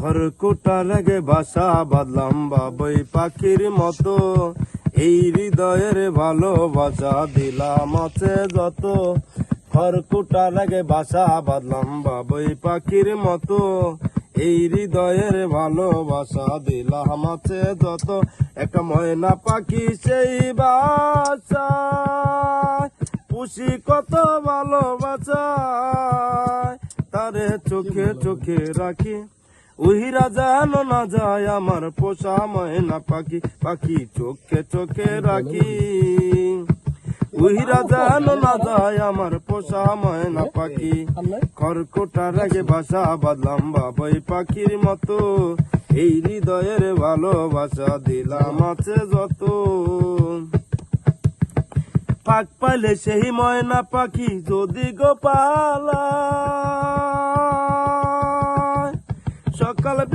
খড়কুটা লাগে বাসা বাঁধলাম বাবুই পাখির মতো, এই হৃদয়ের ভালোবাসা দিলাম আছে যত। খড়কুটা লাগে বাসা বাঁধলাম বাবুই পাখির মতো, এই হৃদয়ের ভালোবাসা দিলাম আছে যত। একটা ময়না পাখি সেই বাসা পুষি কত ভালোবাসায়, তারে চোখে চোখে রাখি উহিরা যেন না যায় আমার পোষা ময়না পাখি, পাখি চোখে চোখে রাখি উহিরা যেন না যায় আমার পোষা ময়না পাখি। খড়কুটার আগে বাসা বাঁধলাম বাবুই পাখির মতো, এই হৃদয়ের ভালোবাসা দিলাম আছে যত। পাক পাইলে সেই ময়না পাখি যদি গোপালা সকাল